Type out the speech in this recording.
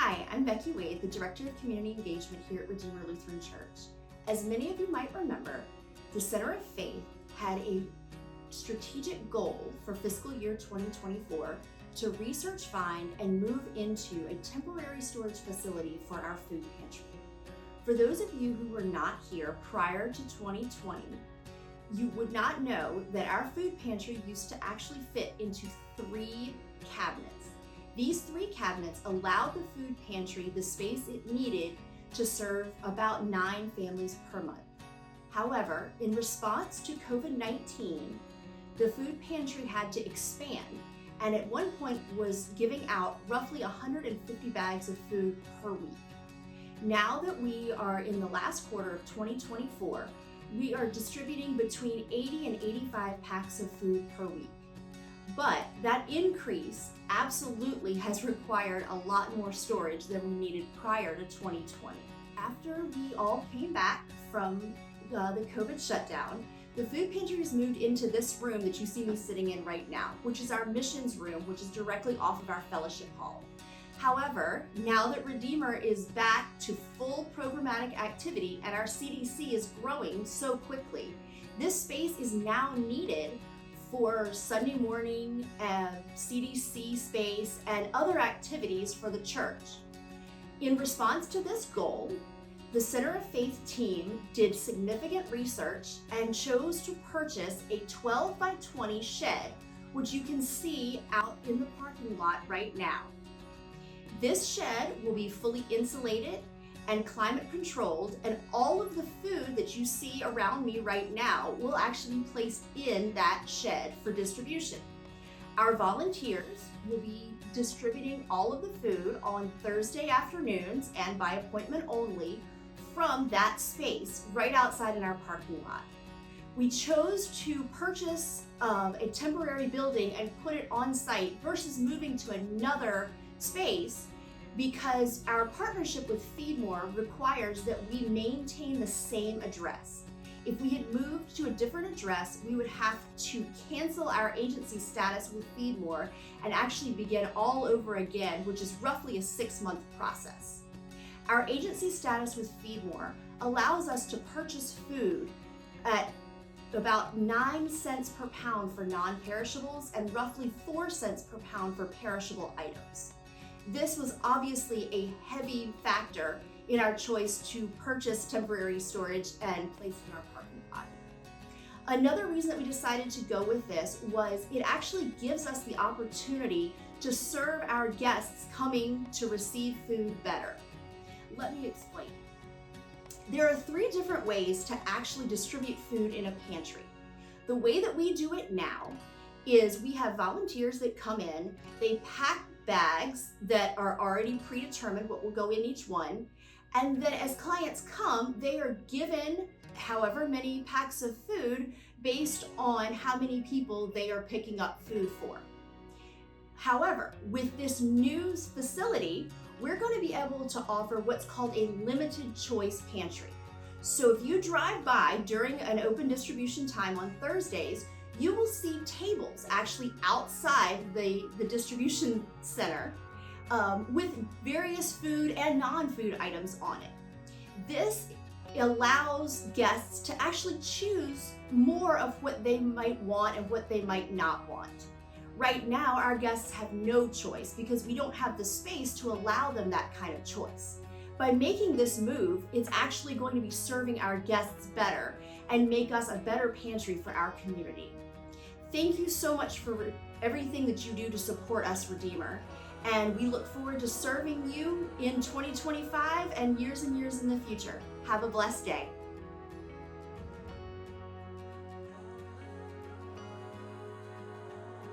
Hi, I'm Becky Wade, the Director of Community Engagement here at Redeemer Lutheran Church. As many of you might remember, the Center of Faith had a strategic goal for fiscal year 2024 to research, find, and move into a temporary storage facility for our food pantry. For those of you who were not here prior to 2020, you would not know that our food pantry used to actually fit into 3 cabinets. These 3 cabinets allowed the food pantry the space it needed to serve about 9 families per month. However, in response to COVID-19, the food pantry had to expand, and at one point was giving out roughly 150 bags of food per week. Now that we are in the last quarter of 2024, we are distributing between 80 and 85 packs of food per week. But that increase absolutely has required a lot more storage than we needed prior to 2020. After we all came back from the COVID shutdown, the food pantry has moved into this room that you see me sitting in right now, which is our missions room, which is directly off of our fellowship hall. However, now that Redeemer is back to full programmatic activity and our CDC is growing so quickly, this space is now needed for Sunday morning CDC space and other activities for the church. In response to this goal, the Center of Faith team did significant research and chose to purchase a 12 by 20 shed, which you can see out in the parking lot right now. This shed will be fully insulated and climate controlled, and all of the food that you see around me right now will actually be placed in that shed for distribution. Our volunteers will be distributing all of the food on Thursday afternoons and by appointment only from that space right outside in our parking lot. We chose to purchase a temporary building and put it on site versus moving to another space, because our partnership with Feedmore requires that we maintain the same address. If we had moved to a different address, we would have to cancel our agency status with Feedmore and actually begin all over again, which is roughly a 6-month process. Our agency status with Feedmore allows us to purchase food at about 9 cents per pound for non-perishables and roughly 4 cents per pound for perishable items. This was obviously a heavy factor in our choice to purchase temporary storage and place it in our parking lot. Another reason that we decided to go with this was it actually gives us the opportunity to serve our guests coming to receive food better. Let me explain. There are 3 different ways to actually distribute food in a pantry. The way that we do it now is we have volunteers that come in, they pack bags that are already predetermined what will go in each one, and then as clients come, they are given however many packs of food based on how many people they are picking up food for. However, with this new facility, we're going to be able to offer what's called a limited choice pantry. So if you drive by during an open distribution time on Thursdays, you will see tables actually outside the distribution center with various food and non-food items on it. This allows guests to actually choose more of what they might want and what they might not want. Right now, our guests have no choice because we don't have the space to allow them that kind of choice. By making this move, it's actually going to be serving our guests better and make us a better pantry for our community. Thank you so much for everything that you do to support us, Redeemer. And we look forward to serving you in 2025 and years in the future. Have a blessed day.